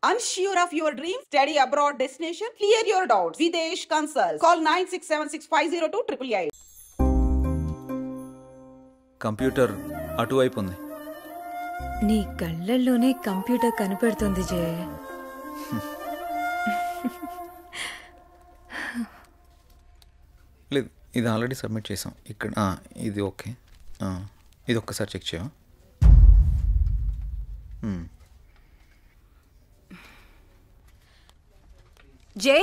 Unsure of your dream? Study abroad destination? Clear your doubts. Videsh Consult. Call 9676502888. Computer అటువైపు ఉంది. నీ కళ్ళల్లోనే computer కనపడుతుంది జయ. లేదు, ఇది ఆల్రెడీ సబ్మిట్ చేసాం. ఇక్కడ ఇది ఓకే. ఇది ఒక్కసారి చెక్ చేయవా? జై,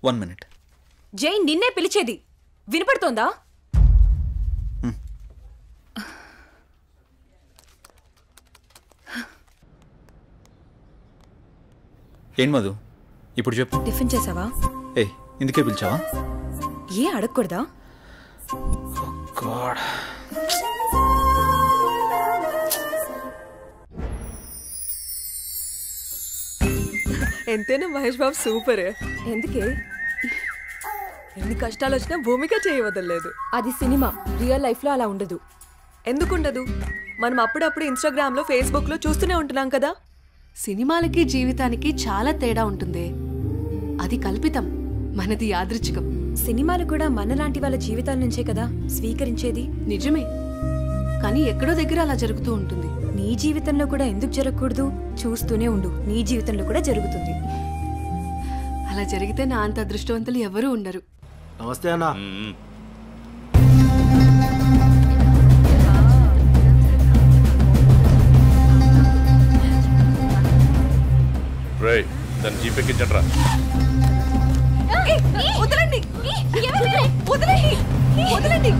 1 minute. జై, నిన్నే పిలిచేది వినపడుతోందా? ఏం మధు, ఇప్పుడు చెప్పు. టిఫిన్ చేసావా? ఇందుకే పిలిచావా? ఏ అడగకూడదా? ఎంతైనా మహేష్ బాబు సూపర్. ఎందుకే ఎన్ని కష్టాలు వచ్చినా భూమిక చేయవదలేదు. అది సినిమా, రియల్ లైఫ్ లో అలా ఉండదు. ఎందుకుండదు? మనం అప్పుడప్పుడు ఇన్స్టాగ్రామ్ లో, ఫేస్బుక్ లో చూస్తూనే ఉంటున్నాం కదా. సినిమాలకి జీవితానికి చాలా తేడా ఉంటుంది. అది కల్పితం, మనది యాదృచ్ఛికం. సినిమాలు కూడా మనలాంటి వాళ్ళ జీవితాల నుంచే కదా స్వీకరించేది. నిజమే, కానీ ఎక్కడో దగ్గర అలా జరుగుతూ ఉంటుంది. నీ జీవితంలో కూడా ఎందుకు జరగకూడదు? చూస్తూనే ఉండు, నీ జీవితంలో కూడా జరుగుతుంది. అలా జరిగితే నా అంత అదృష్టవంతులు ఎవరూ ఉండరు. నమస్తే అన్న. దాన్ని జీపేకి చెట్రా. వదలండి, వదలండి, వదలండి.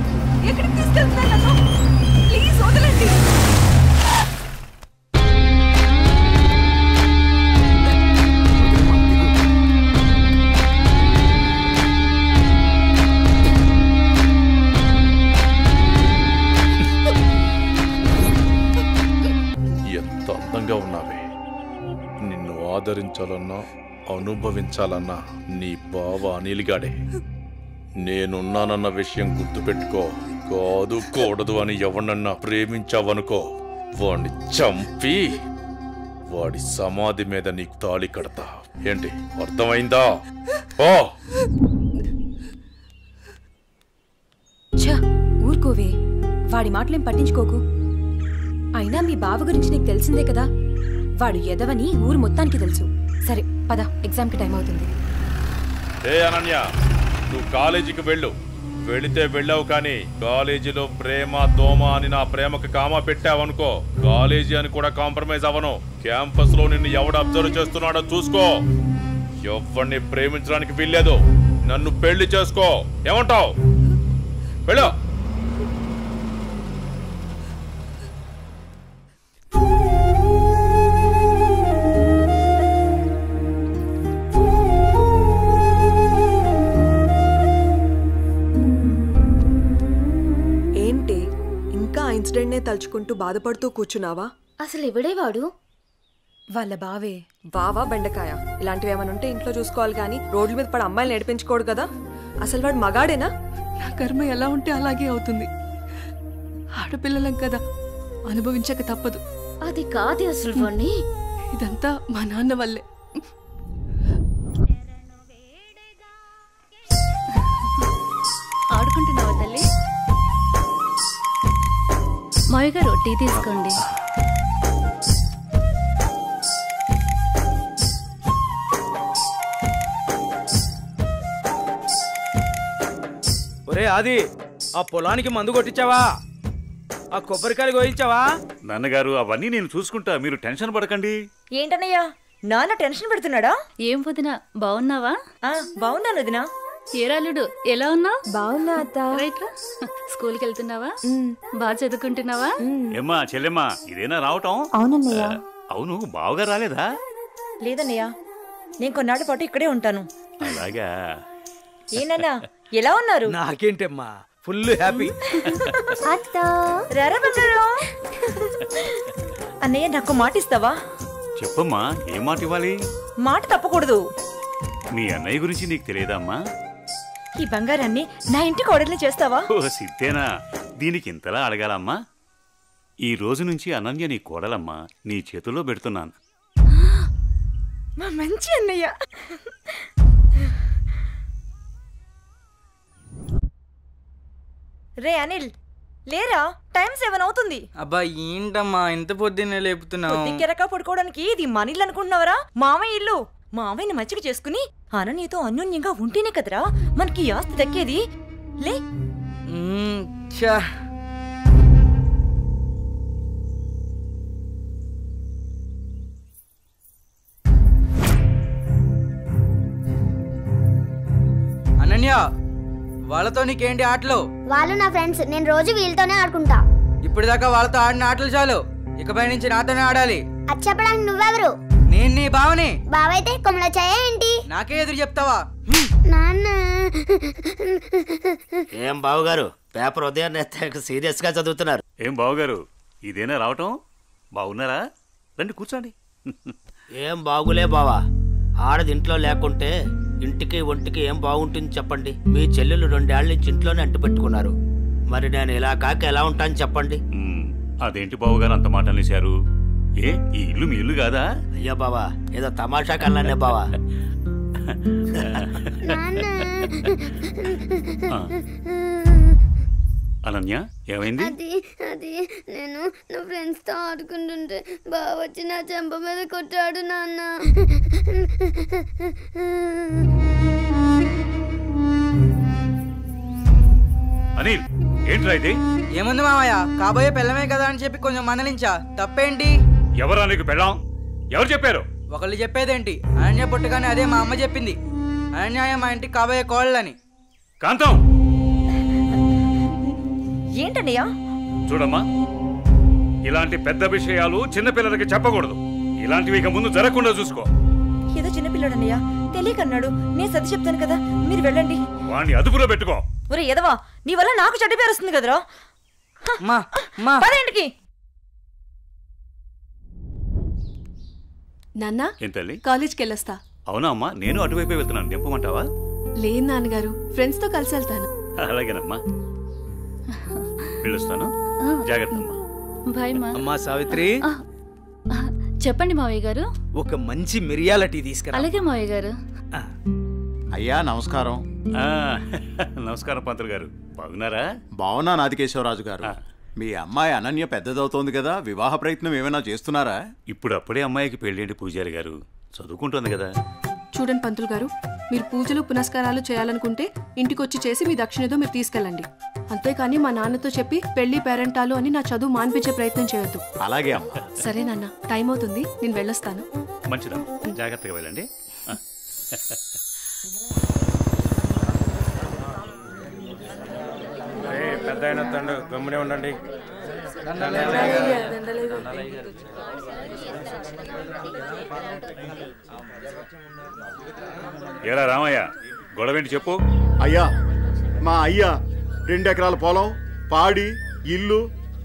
ఎక్కడికి తీసుకెళ్తున్నారు నన్ను? ప్లీజ్ వదలండి. ఎంత అందంగా ఉన్నావే. నిన్ను ఆదరించాలన్నా అనుభవించాలన్నా నీ బావ అనిల్గాడే. నేనున్నానన్న విషయం గుర్తుపెట్టుకో. కాదు కూడదు అని ఎవరినన్నా ప్రేమించావనుకో, వాడిని చంపి వాడి సమాధి మీద నీకు తాళి కడతా. ఏంటి, అర్థమైందా? ఊరుకోవే, వాడి మాటలేం పట్టించుకోకు. అయినా మీ బావ గురించి నీకు తెలిసిందే కదా. వాడు ఎదవని ఊరు మొత్తానికి తెలుసు. సరే పద, ఎగ్జామ్కి టైం అవుతుంది. ఏ అనన్య, నువ్వు కాలేజీకి వెళ్ళు. వెళితే వెళ్ళావు, కానీ కాలేజీలో ప్రేమ దోమ అని నా ప్రేమకు కామా పెట్టావనుకో, కాలేజీ అని కూడా కాంప్రమైజ్ అవ్వను. క్యాంపస్ లో నిన్ను ఎవడు అబ్జర్వ్ చేస్తున్నాడో చూసుకో. ఎవరిని ప్రేమించడానికి వీల్లేదు. నన్ను పెళ్లి చేసుకో. ఏమంటావు? వెళ్ళు. ఇన్సిడెంట్ నే తలుచుకుంటూ బాధపడుతూ కూర్చున్నావా? అసలు ఎవడే వాడు? వాళ్ళ బావే. బావా బెండకాయ ఇలాంటివి ఏమైనా ఉంటే ఇంట్లో చూసుకోవాలి, కానీ రోడ్ల మీద పడి అమ్మాయిలు నడిపించుకోడు కదా. అసలు వాడు మగాడేనా? నా కర్మ ఎలా ఉంటే అలాగే అవుతుంది. ఆడపిల్లలం కదా, అనుభవించక తప్పదు. అది కాదు అసలు వాణ్ణి. ఇదంతా మా నాన్న వల్లే. ఆడుకుంటున్నావా తల్లి? మావి గారు టీ తీసుకోండి. ఒరే ఆది, ఆ పొలానికి మందు కొట్టించావా? ఆ కొబ్బరికాయలు కోయించావా? నాన్నగారు అవన్నీ నేను చూసుకుంటా, మీరు టెన్షన్ పడకండి. ఏంటన్నయ్యా, నాన్న టెన్షన్ పెడుతున్నాడా? ఏం వదినా, బాగున్నావా? బాగున్నాను వదినా. ఏరాలుడు ఎలా ఉన్నావు? బాగున్నా అత్త. రైట్, స్కూల్కి వెళ్తున్నావా? బాగా చదువుకుంటున్నావా? ఏమ్మా చెల్లెమ్మా, ఇదేనా రావటం? అవునన్నయ్య. అవును, బావగా రాలేదా? లేదన్నయ్య, నేను కొన్నాళ్ళ పాటు ఇక్కడే ఉంటాను. అలాగా? ఏనన్నా, ఎలా ఉన్నారు? నాకేంటమ్మా, ఫుల్ హ్యాపీ. రారా బంగారు. అన్నయ్య, నాకు మాట ఇస్తావా? చెప్పమ్మా, ఏం మాట ఇవ్వాలి? మాట తప్పకూడదు. మీ అన్నయ్య గురించి నీకు తెలియదమ్మా? ఈ బంగారాన్ని నా ఇంటి కోడల్ని చేస్తావా? ఓ సిద్ధేనా, దీనికి ఇంతలా అడగాలమ్మా? ఈ రోజు నుంచి అనన్య నీ కోడలమ్మా, నీ చేతుల్లో పెడుతున్నాను. మా మంచి అన్నయ్య. రే అనిల్, లేరా? టైం 7 అవుతుంది. అబ్బా ఏంటమ్మా ఇంత పొద్దున్నే లేపుతున్నావు? పొద్దుకెరక పడుకోవడానికి ఇది మన ఇల్లు అనుకుంటున్నావరా? మామయ్య ఇల్లు. మామయ్యని మంచిగా చేసుకుని అననీతో అన్యోన్యంగా ఉంటేనే కదరా మనకి ఆస్తి దక్కేది. లే. అనన్య, వాళ్ళతో నీకేంటి ఆటలు? వాళ్ళు నా ఫ్రెండ్స్, నేను రోజు వీళ్ళతోనే ఆడుకుంటా. ఇప్పుడు దాకా వాళ్ళతో ఆడిన ఆటలు చాలు, ఇకపై నుంచి నాతోనే ఆడాలి. అది చెప్పడానికి నువ్వెవరు? నేను నీ బావని. బావైతే కొమ్మల చాయ ఏంటి? నాకే ఎదురు చెప్తావా? నాన్న. ఏం బావగారు, పేపర్ ఉదయాన్నే సీరియస్ గా చదువుతున్నారు. ఏం బావగారు, ఇదేనా రావటం? బాగున్నారా? రండి కూర్చోండి. ఏం బాగులే బావా, ఆడది ఇంట్లో లేకుంటే ఇంటికి ఒంటికి ఏం బాగుంటుంది చెప్పండి. మీ చెల్లెలు 2 ఏళ్ల నుంచి ఇంట్లోనే అంటు పెట్టుకున్నారు. మరి నేను ఇలా కాక ఎలా ఉంటాను చెప్పండి. అదేంటి బావగారు అంత మాట అనేశారు? ఏ ఈ ఇల్లు మీ ఇల్లు కాదా? అయ్యా బావా, ఏదో తమాషా కల్లానే బావా. అనన్య, ఏమైంది? అది నేను నా ఫ్రెండ్స్ తో ఆడుకుంటుంటే బావ వచ్చి నా చెంప మీద కొట్టాడు నాన్న. అనిల్, ఏంట్రా ఇది? ఏముంది మామయ్య, కాబోయే పెళ్ళమే కదా అని చెప్పి కొంచెం మనలించా. తప్పేంటి? ఎవరా నీకు పెళ్ళాం? ఎవరు చెప్పారు? ఒకళ్ళు చెప్పేదేంటి, అనన్య పుట్టగానే అదే మా అమ్మ చెప్పింది. అనన్య మా ఇంటికి కాబోయే కోళ్ళని. కాంతం, ఏంటన్నయ్యా? చూడమ్మా, ఇలాంటి పెద్ద విషయాలు చిన్నపిల్లలకి చెప్పకూడదు. ఇలాంటివి ఇక ముందు జరగకుండా చూసుకో. ఏదో చిన్నపిల్లడన్నయ్యా, తెలియకన్నాడు. నేను సర్ది చెప్తాను కదా, మీరు వెళ్ళండి. వాణ్ణి అదుపులో పెట్టుకో. ఒరే ఎదవా, నీ వల్ల నాకు చెడ్డ పేరు వస్తుంది కదరా. పదేంటికి నాన్న, ఏంటల్లి? కాలేజ్కి వెళ్ళొస్తా. అవునా అమ్మా, నేను అటువైపే వెళ్తున్నాను. దింపమంటావా? లేదు నాన్నగారు, ఫ్రెండ్స్ తో కలిసి వెళ్తాను. అలాగేనమ్మా, వెళ్ళొస్తాను. జాగ్రత్త అమ్మా సావిత్రి. చెప్పండి మావయ్య గారు. ఒక మంచి మిరియాల టీ తీసుకురా. అలాగే మావయ్య గారు. అయ్యా నమస్కారం. నమస్కారం పంతులు గారు, బాగున్నారా? బాగున్నా నాదికేశ్వరరాజు గారు. మీ అమ్మాయి అనన్య పెద్దదవుతోంది కదా, వివాహ ప్రయత్నం ఏమైనా చేస్తున్నారా? ఇప్పుడు అప్పుడే అమ్మాయికి పెళ్ళేంటి పూజారి గారు, చదువుకుంటుంది కదా. చూడండి పంతులు గారు, మీరు పూజలు పునస్కారాలు చేయాలనుకుంటే ఇంటికొచ్చి చేసి మీ దక్షిణతో మీరు తీసుకెళ్ళండి. అంతేకాని మా నాన్నతో చెప్పి పెళ్లి పేరెంటాలు అని నా చదువు మాన్పించే ప్రయత్నం చేయొద్దు. అలాగే అమ్మా. సరే నాన్న, టైం అవుతుంది, నేను వెళ్ళొస్తాను. మంచిదమ్మా, జాగ్రత్తగా వెళ్ళండి. పెద్ద అయిన తండ్రి గమ్మునే ఉండండి. ఏరా రామయ్య, గొడవేంటి చెప్పు. అయ్యా, మా అయ్యా 2 ఎకరాల పొలం, పాడి, ఇల్లు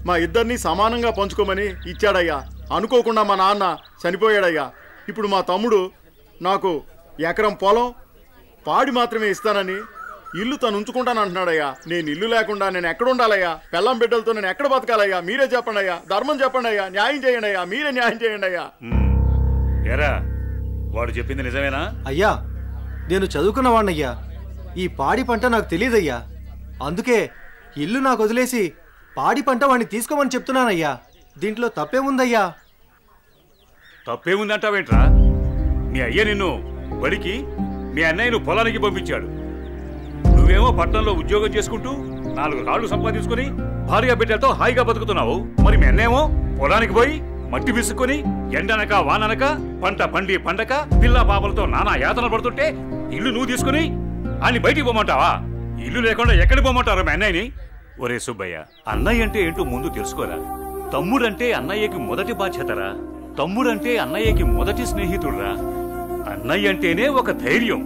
మా ఇద్దరిని సమానంగా పంచుకోమని ఇచ్చాడయ్యా. అనుకోకుండా మా నాన్న చనిపోయాడయ్యా. ఇప్పుడు మా తమ్ముడు నాకు ఎకరం పొలం, పాడి మాత్రమే ఇస్తానని ఇల్లు తను ఉంచుకుంటానంటున్నాడయ్యా. నేను ఇల్లు లేకుండా నేను ఎక్కడ ఉండాలయ్యా? పెళ్ళం బిడ్డలతో నేను ఎక్కడ బతకాలయ్యా? మీరే చెప్పండి అయ్యా, ధర్మం చెప్పండి అయ్యా, న్యాయం చేయండి అయ్యా, మీరే న్యాయం చేయండి అయ్యా. ఏరా, వాడు చెప్పింది నిజమేనా? అయ్యా, నేను చదువుకున్న వాణ్ణయ్యా. ఈ పాడి పంట నాకు తెలియదయ్యా. అందుకే ఇల్లు నాకు వదిలేసి పాడి పంట వాడిని తీసుకోమని చెప్తున్నానయ్యా. దీంట్లో తప్పేముందయ్యా? తప్పేముందంటావేంట్రా? మీ అయ్య నిన్ను బడికి, మీ అన్నయ్యను పొలానికి పంపించాడు. నువ్వేమో పట్టణంలో ఉద్యోగం చేసుకుంటూ 4 కాళ్ళు సంపాదించుకుని భార్య బిడ్డలతో హాయిగా బతుకుతున్నావు. మరి మీ అన్నేమో పొలానికి పోయి మట్టి విసుక్కుని ఎండనక వాననక పంట పండి పండక పిల్ల పాపలతో నానా యాతన పడుతుంటే ఇల్లు నువ్వు తీసుకుని అని బయటికి పోమంటావా? ఇల్లు లేకుండా ఎక్కడికి పోమంటారు మీ అన్నయ్యని? ఒరే సుబ్బయ్య, అన్నయ్య అంటే ఏంటో ముందు తెలుసుకోరా. తమ్ముడంటే అన్నయ్యకి మొదటి బాధ్యతరా. తమ్ముడంటే అన్నయ్యకి మొదటి స్నేహితుడురా. అన్నయ్య అంటేనే ఒక ధైర్యం.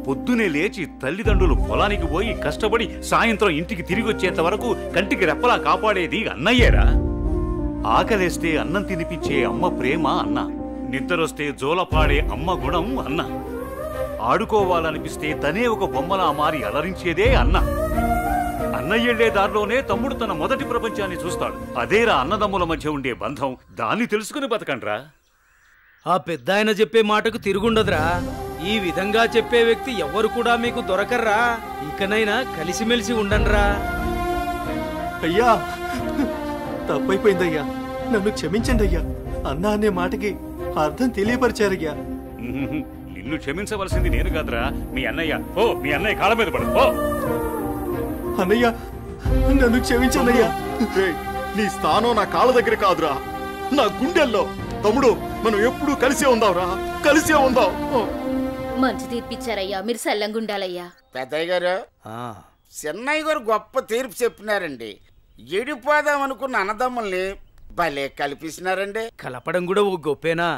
పొద్దునే లేచి తల్లిదండ్రులు పొలానికి పోయి కష్టపడి సాయంత్రం ఇంటికి తిరిగి వచ్చేంత వరకు కంటికి రెప్పలా కాపాడేది అన్నయ్యేరా. ఆకలేస్తే అన్నం తినిపించే అమ్మ ప్రేమ అన్న, నిద్రొస్తే జోలపాడే అమ్మ గుణం అన్న, ఆడుకోవాలనిపిస్తే తనే ఒక బొమ్మలా మారి అలరించేదే అన్న. అన్నయ్యెళ్లే దారిలోనే తమ్ముడు తన మొదటి ప్రపంచాన్ని చూస్తాడు. అదేరా అన్నదమ్ముల మధ్య ఉండే బంధం. దాన్ని తెలుసుకుని బతకండ్రా. ఆ పెద్ద ఆయన చెప్పే మాటకు తిరుగుండదురా. ఈ విధంగా చెప్పే వ్యక్తి ఎవరు కూడా మీకు దొరకర్రా. ఇకనైనా కలిసిమెలిసి ఉండండిరా. అయ్యా తప్పైపోయిందయ్యా, నన్ను క్షమించండి అయ్యా. అన్నా అనే మాటకి అర్థం తెలియపరిచారయ్యా. నిన్ను క్షమించవలసింది నేను కాదురా, మీ అన్నయ్య. ఓ మీ అన్నయ్య కాళ్ళ మీద పడు. ఓ అన్నయ్య నన్ను క్షమించన్నయ్యా. నీ స్థానం నా కాళ్ళ దగ్గర కాదురా, నా గుండెల్లో. తమ్ముడు మనం ఎప్పుడూ కలిసే ఉందాంరా, కలిసే ఉందాం. మంచి తీర్పిచ్చారయ్యా, మీరు సల్లంగుండాలయ్యా. పెద్దయ్య గారు, చిన్నయ్య గారు గొప్ప తీర్పు చెప్పినారండి. ఎడిపోదాం అనుకున్న అన్నదమ్ముల్ని భలే కల్పిస్తున్నారండి. కలపడం కూడా ఓ గొప్పేనా?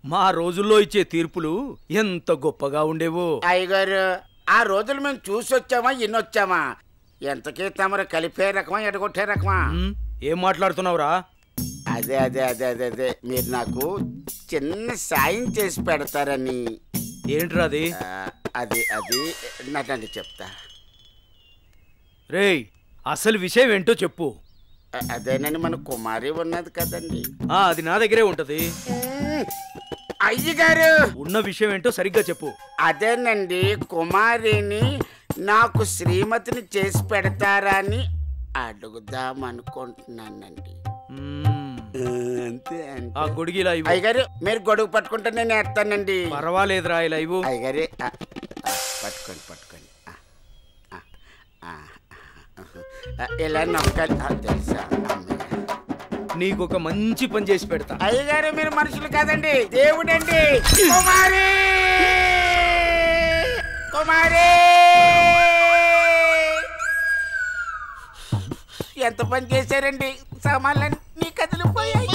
మా రోజుల్లో ఇచ్చే తీర్పులు ఎంత గొప్పగా ఉండేవో. అయ్యగారు, ఆ రోజులు మేము చూసొచ్చామా ఎన్నొచ్చామా? ఎంతకీ తమరు కలిపే రకమా ఎడగొట్టే రకమా? ఏం మాట్లాడుతున్నావురా? అదే అదే అదే అదే అదే మీరు నాకు చిన్న సాయం చేసి పెడతారని. ఏంట్రా అది? అది అది నాకంటే చెప్తా. రేయ్, అసలు విషయం ఏంటో చెప్పు. అదేనండి, మన కుమారి ఉన్నది కదండి. అది నా దగ్గరే ఉంటది. అయ్యగారు, ఉన్న విషయం ఏంటో సరిగ్గా చెప్పు. అదేనండి, కుమారిని నాకు శ్రీమతిని చేసి పెడతారా అని అడుగుదాం అనుకుంటున్నానండి. అంతే ఆ గొడుగు ఇలా ఇవ్వు. అయ్యగారు, మీరు గొడుగు పట్టుకుంటే నేను వేస్తానండి. పర్వాలేదురా, ఇలా ఇవ్వు. అయ్యగారే పట్టుకోండి పట్టుకోండి. ఇలా నమ్మకాలి తెలుసా? నీకు ఒక మంచి పని చేసి పెడతా. అయ్యగారు, మీరు మనుషులు కాదండి, దేవుడండి. కుమారి కుమారి ఎంత పని చేశారండి, సామాన్లన్నీ కదిలిపోయాయి.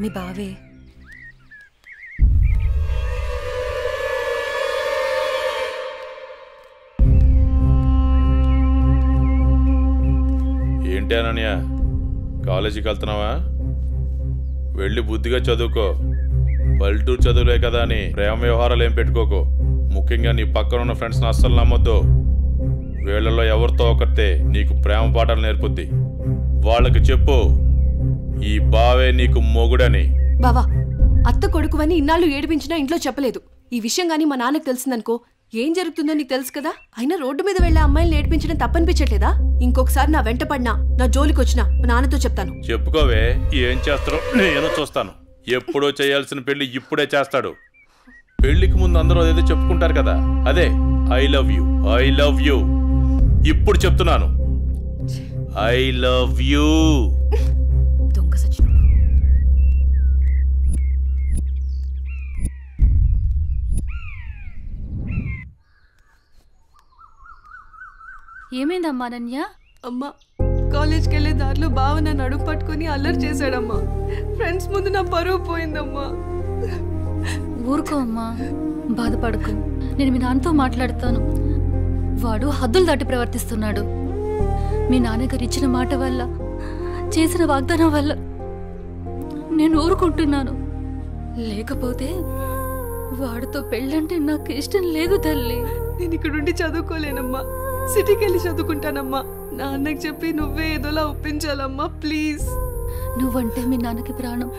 మీ బావే ఏంటి అనన్య, కాలేజీకి వెళ్తున్నావా? వెళ్ళి బుద్ధిగా చదువుకో. పల్లెటూరు చదువులే కదా అని ప్రేమ వ్యవహారాలు ఏం పెట్టుకోకు. ముఖ్యంగా నీ పక్కన ఉన్న ఫ్రెండ్స్ని అస్సలు నమ్మొద్దు. వీళ్ళలో ఎవరితో ఒకరితే నీకు ప్రేమ పాఠాలు నేర్పుద్ది. వాళ్ళకి చెప్పు ఈ బావే నీకు మొగుడని. బావా, అత్త కొడుకువని ఇన్నాళ్ళు ఏడిపించినా ఇంట్లో చెప్పలేదు. ఈ విషయం గానీ మా నాన్నకు తెలిసిందనుకో ఏం జరుగుతుందో నీకు తెలుసు కదా. అయినా రోడ్డు మీద వెళ్లే అమ్మాయిలు ఏడిపించడం తప్పనిపించట్లేదా? ఇంకొకసారి నా వెంట పడినా, నా జోలికి వచ్చినా మా నాన్నతో చెప్తాను. చెప్పుకోవే, ఏం చేస్తారో నేను చూస్తాను. ఎప్పుడో చేయాల్సిన పెళ్లి ఇప్పుడే చేస్తాడు. పెళ్లికి ముందు అందరూ అదేదో చెప్పుకుంటారు కదా, అదే I love you, I love you. ఇప్పుడు చెప్తున్నాను, ఐ లవ్ యూ. ఏమైందమ్మా అనన్య? అమ్మా, కాలేజ్కి వెళ్ళే దారిలో బావ నన్ను అడుగు పట్టుకుని అల్లరి చేశాడమ్మా. ఫ్రెండ్స్ ముందు నా పరువు పోయిందమ్మా. ఊరుకో అమ్మా, బాధపడకు. నేను మీ నాన్నతో మాట్లాడతాను. వాడు హద్దులు దాటి ప్రవర్తిస్తున్నాడు. మీ నాన్నగారు ఇచ్చిన మాట వల్ల, చేసిన వాగ్దానం వల్ల నేను ఊరుకుంటున్నాను. లేకపోతే వాడితో పెళ్ళంటే నాకు ఇష్టం లేదు తల్లి. నేను ఇక్కడుండి చదువుకోలేనమ్మా, సిటీకి వెళ్ళి చదువుకుంటానమ్మా. నాన్నకి చెప్పి నువ్వే ఏదోలా ఒప్పించాలమ్మా, ప్లీజ్. నువ్వంటే మీ నాన్నకి ప్రాణం.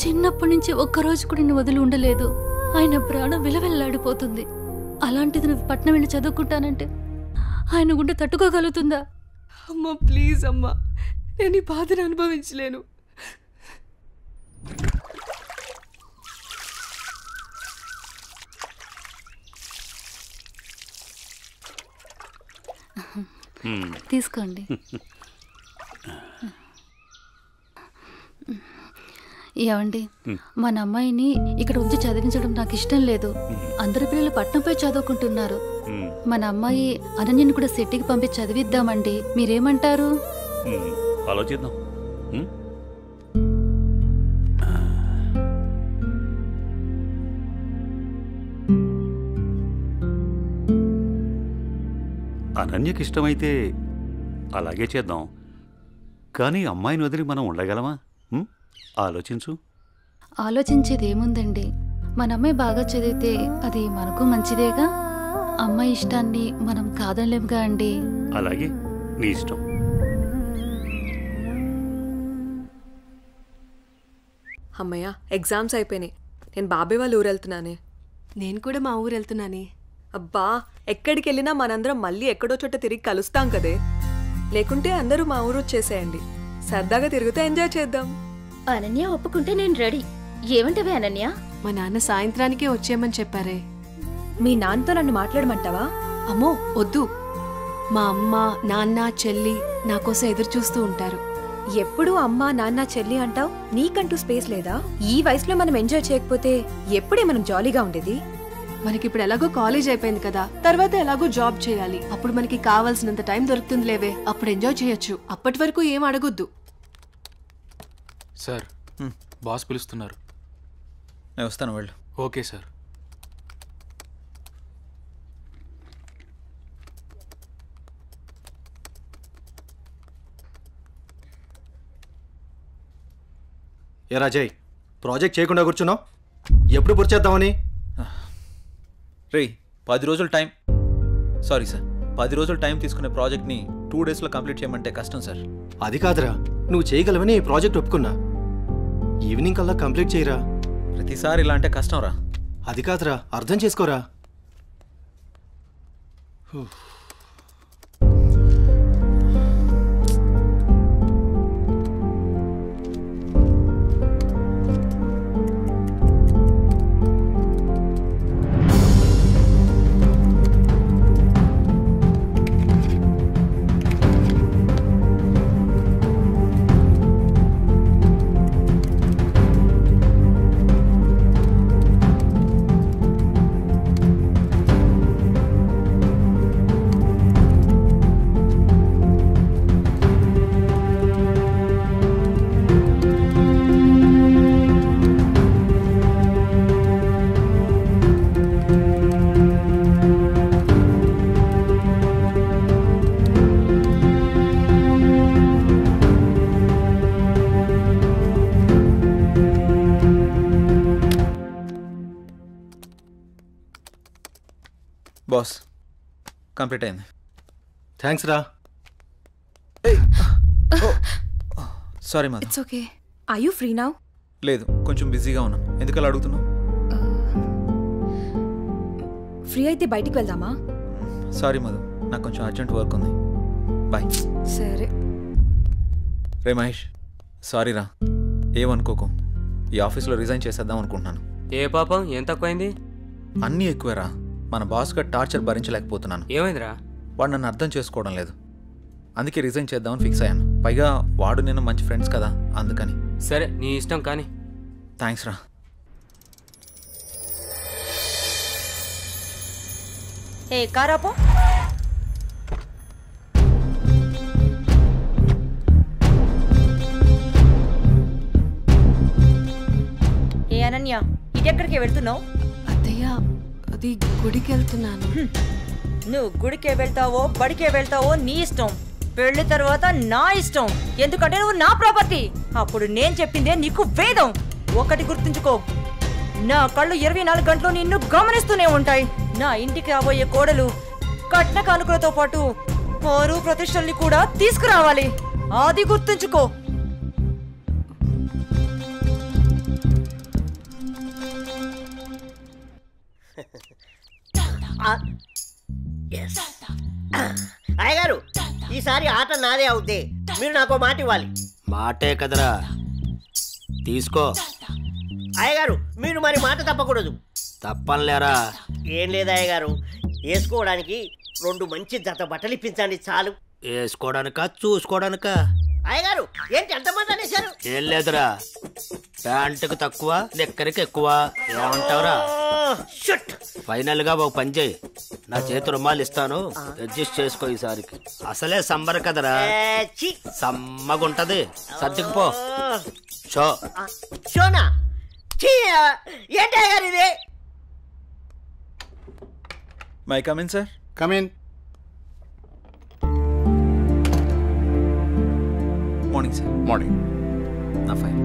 చిన్నప్పటి నుంచి ఒక్కరోజు కూడా నేను వదిలి ఉండలేదు. ఆయన ప్రాణం విలవెల్లాడిపోతుంది. అలాంటిది నువ్వు పట్నం వెళ్ళి చదువుకుంటానంటే ఆయన గుండె తట్టుకోగలుగుతుందా? అమ్మా ప్లీజ్ అమ్మా, నేను ఈ బాధను అనుభవించలేను. తీసుకోండి. ఏమండి, మన అమ్మాయిని ఇక్కడ ఉంచి చదివించడం నాకు ఇష్టం లేదు. అందరి పిల్లలు పట్నంపై చదువుకుంటున్నారు. మన అమ్మాయి అనన్యని కూడా సిటీకి పంపించి చదివిద్దామండి. మీరేమంటారు? ఆలోచిద్దాం. అనన్యకి ఇష్టమైతే అలాగే చేద్దాం. కానీ అమ్మాయిని వదిలి మనం ఉండగలమా? ఆలోచించు. ఆలోచించేది ఏముందండి, మన అమ్మాయి బాగా చదివితే అది మనకు మంచిదేగా. అమ్మాయి ఇష్టాన్ని మనం కాదనలేముగా అండి. అలాగే, నీ ఇష్టం. అమ్మయ్య, ఎగ్జామ్స్ అయిపోయినాయి. నేను బాబాయ్ వాళ్ళ ఊరు వెళ్తున్నానే. నేను కూడా మా ఊరు వెళ్తున్నానే. అబ్బా, ఎక్కడికి వెళ్ళినా మనందరం మళ్ళీ ఎక్కడో చోట తిరిగి కలుస్తాం కదే. లేకుంటే అందరూ మా ఊరు వచ్చేసేయండి, సరదాగా తిరుగుతూ ఎంజాయ్ చేద్దాం. అనన్య ఒప్పుకుంటే నేను రెడీ. ఏమంటవే అనన్య? మా నాన్న సాయంత్రానికే వచ్చేయమని చెప్పారే. మీ నాన్నతో నన్ను మాట్లాడమంటావా? అమ్మో వద్దు, మా అమ్మ నాన్న చెల్లి నా కోసం ఎదురు చూస్తూ ఉంటారు. ఎప్పుడు అమ్మ నాన్న చెల్లి అంటావు, నీకంటూ స్పేస్ లేదా? ఈ వయసులో మనం ఎంజాయ్ చేయకపోతే ఎప్పుడే మనం జాలీగా ఉండేది? మనకిప్పుడు ఎలాగో కాలేజ్ అయిపోయింది కదా, తర్వాత ఎలాగో జాబ్ చేయాలి. అప్పుడు మనకి కావాల్సినంత టైం దొరుకుతుంది లేవే, అప్పుడు ఎంజాయ్ చేయొచ్చు. అప్పటి వరకు ఏం అడగొద్దు. సార్, బాస్ పిలుస్తున్నారు. నేను వస్తాను, వెళ్ళు. Okay sir. ఏ రాజయ్, ప్రాజెక్ట్ చేయకుండా కూర్చున్నావు? ఎప్పుడు పూర్తి చేద్దామని? రే, 10 రోజులు టైం. సారీ సార్, 10 రోజులు టైం తీసుకునే ప్రాజెక్ట్ని 2 డేస్లో కంప్లీట్ చేయమంటే కష్టం సార్. అది కాదురా, నువ్వు చేయగలవని ఈ ప్రాజెక్ట్ ఒప్పుకున్నా. ఈవినింగ్ కల్లా కంప్లీట్ చేయరా. ప్రతిసారి ఇలా అంటే కష్టం రా. అది కాదురా, అర్థం చేసుకోరా. బాస్, కంప్లీట్ అయింది. థ్యాంక్స్ రా. Sorry Madhu. It's okay. Are you free now? లేదు, కొంచెం బిజీగా ఉన్నాను. ఎందుకలా అడుగుతున్నావు? ఫ్రీ అయితే బయటికి వెళ్దామా? సారీ మధు, నాకు కొంచెం అర్జెంట్ వర్క్ ఉంది. బాయ్. సరే. రే మహేష్, సారీ రా, ఏమనుకోకు. ఈ ఆఫీస్లో రిజైన్ చేసేద్దాం అనుకుంటున్నాను. ఏ పాపం, ఏం తక్కువైంది? అన్నీ ఎక్కువేరా. మన బాస్గా టార్చర్ భరించలేకపోతున్నాను. ఏమైందిరా? వాడు నన్ను అర్థం చేసుకోవడం లేదు. అందుకే రిజైన్ చేద్దామని ఫిక్స్ అయ్యాను. పైగా వాడు నేను మంచి ఫ్రెండ్స్ కదా, అందుకని. సరే, నీ ఇష్టం కానీ. థ్యాంక్స్ రా. ఏ కారాపో. ఏ అనన్య, ఇటెక్కడికి వెళ్తున్నావు? అత్తయ్య, అది గుడికి వెళ్తున్నాను. నువ్వు గుడికే వెళ్తావో బడికే వెళ్తావో నీ ఇష్టం. పెళ్లి తర్వాత నా ఇష్టం. ఎందుకంటే నువ్వు నా ప్రాపర్టీ. అప్పుడు నేను చెప్పిందే నీకు వేదం. ఒకటి గుర్తుంచుకో, నా కళ్ళు 24 గంటలు నిన్ను గమనిస్తూనే ఉంటాయి. నా ఇంటికి రాబోయే కోడలు కట్న కానుకలతో పాటు పరువు ప్రతిష్టల్ని కూడా తీసుకురావాలి. అది గుర్తుంచుకో. అయ్యగారు, ఈసారి ఆట నాదే అవుద్ది. మీరు నాకు మాట ఇవ్వాలి. మాటే కదరా, తీసుకో. అయ్యగారు, మీరు మరి మాట తప్పకూడదు. తప్పనిలేరా? ఏం లేదు అయ్యగారు, వేసుకోవడానికి 2 మంచి జత బట్టలు ఇప్పించండి చాలు. వేసుకోవడానికా చూసుకోవడానికా? అయ్యగారు, ఏంటి ఎంతమంది అనేశారు? ఏం లేదురా, ప్యాంటుకు తక్కువ నెక్కరికి ఎక్కువ. ఏమంటావురా? ఫైనల్ గా ఒక పని చేయి, నా చేతి రుమాలు ఇస్తాను, అడ్జస్ట్ చేసుకో ఈసారికి. అసలే సమ్మర్ కదరా, సమ్మగుంటది. సర్దుకుపో. షో షోనా? ఏంటి అయ్యగారు ఇది? May come in sir. Come in. Morning sir. Morning. నా fine.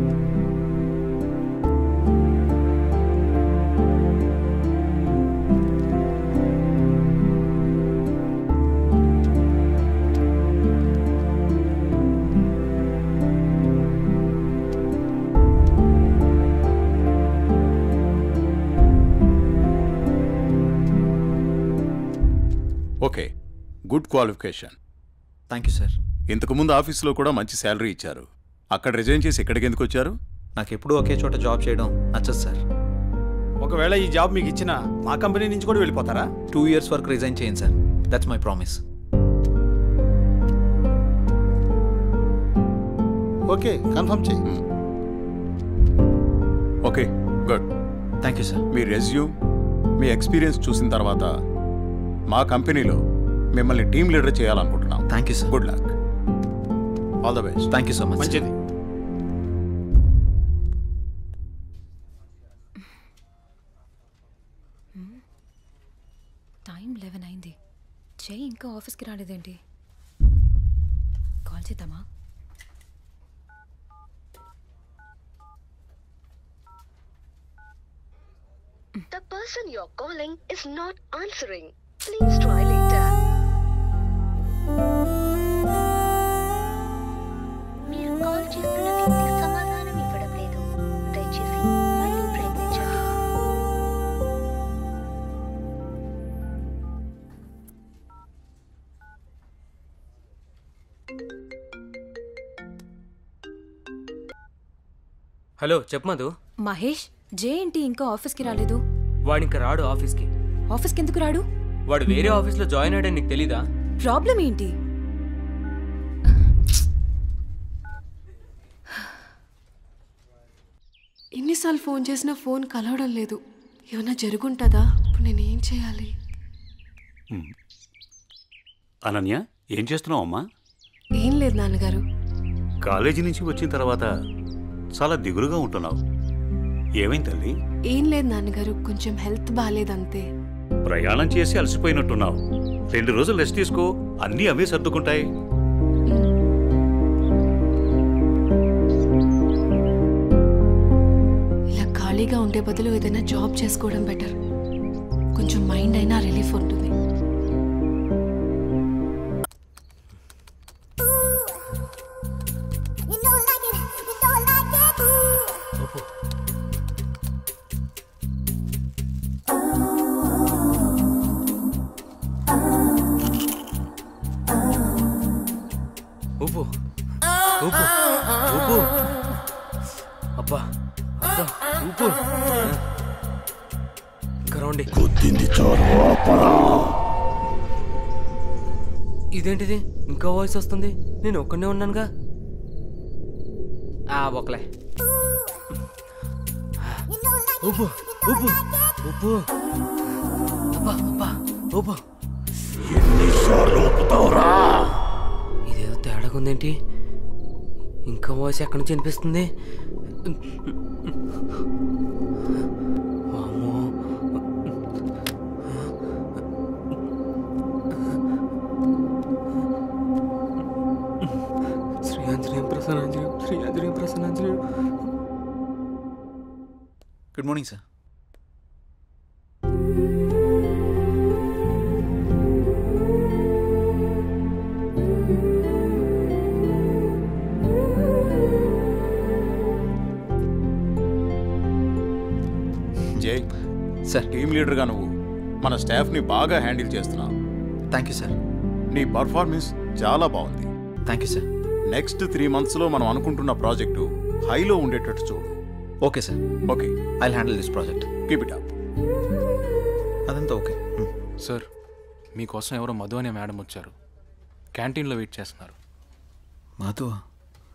Okay, good qualification. Thank you sir. ఇంతకుముందు ఆఫీస్లో కూడా మంచి శాలరీ ఇచ్చారు. అక్కడ రిజైన్ చేసి ఇక్కడికి ఎందుకు వచ్చారు? నాకు ఎప్పుడూ ఒకే చోట జాబ్ చేయడం నచ్చదు సార్. ఒకవేళ ఈ జాబ్ మీకు ఇచ్చినా మా కంపెనీ నుంచి కూడా వెళ్ళిపోతారా? 2 years వరకు రిజైన్ చేయండి sir. That's my promise. Okay, confirm చేయి. Okay, good. Thank you sir. మీ రెజ్యూమ్, మీ ఎక్స్పీరియన్స్ చూసిన తర్వాత మా కంపెనీలో మిమ్మల్ని టీమ్ లీడర్ చేయాలనుకుంటున్నాం. Thank you sir. Good luck. All the best. Thank you so much. మంచిది. టైం 11 అయింది. చెయ్యి ఇంకా ఆఫీస్కి రాలేదేంటి? కాల్ చేద్దామా? The person you're calling is not answering. Please try later. మీరు కాల్ చేస్తున్న వ్యక్తి సమాధానం ఇవ్వడం లేదు. దయచేసి మళ్ళీ ప్రయత్నించండి. హలో, చెప్పు మధు. మహేష్, జే ఏంటి ఇంకా ఆఫీస్కి రాలేదు? వాడు ఇంకా రాడు ఆఫీస్కి. ఆఫీస్కి ఎందుకు రాడు? వాడు వేరే ఆఫీస్లో జాయిన్ అయ్యాడని నీకు తెలీదా? ప్రాబ్లం ఏంటి? ఎన్నిసార్లు ఫోన్ చేసినా ఫోన్ కలవడం లేదు. ఏమైనా జరుగుంటుందా? ఇప్పుడు నేనేం చేయాలి? అనన్య, ఏం చేస్తున్నావు అమ్మా? ఏం లేదు నాన్నగారు. కాలేజీ నుంచి వచ్చిన తర్వాత చాలా దిగులుగా ఉంటున్నావు. ఏమైంది తల్లి? ఏం లేదు నాన్నగారు, కొంచెం హెల్త్ బాగాలేదంతే. ప్రయాణం చేసి అలసిపోయినట్టున్నావు. 2 రోజులు రెస్ట్ తీసుకో, అన్నీ అవే సర్దుకుంటాయి. ఇలా ఖాళీగా ఉండే బదులు ఏదైనా జాబ్ చేసుకోవడం బెటర్. కొంచెం మైండ్ అయినా రిలీఫ్ ఉంటుంది. ఊపు ఊపు ఊపు. అబ్బా అబ్బా, ఊపు. ఇంకా రండి. ఇదేంటిది? ఇంకా వాయిస్ వస్తుంది. నేను ఒక్కనే ఉన్నానుగా. ఒకలే. ఊపు ఊపు ఊపు. అబ్బా అబ్బా ఊపు. ఇదేదో తేడాగా ఉందేంటి? ఇంకా వాయిస్ ఎక్కడి నుంచి వినిపిస్తుంది? వామ్మో. శ్రీ ఆంజనేయం ప్రసన్నాంజనేయం, శ్రీ ఆంజనేయం ప్రసన్నాంజనేయం. Good morning sir. జై సార్, టీమ్ లీడర్గా నువ్వు మన స్టాఫ్ని బాగా హ్యాండిల్ చేస్తున్నావు. థ్యాంక్ యూ సార్. నీ పర్ఫార్మెన్స్ చాలా బాగుంది. Thank you sir. నెక్స్ట్ 3 monthsలో మనం అనుకుంటున్న ప్రాజెక్టు హైలో ఉండేటట్టు చూడు. Okay sir. Okay, I will handle this project. Keep it up. అదంతా ఓకే. సార్, మీకోసం ఎవరో మధు అనే మేడం వచ్చారు. క్యాంటీన్లో వెయిట్ చేస్తున్నారు. మధు?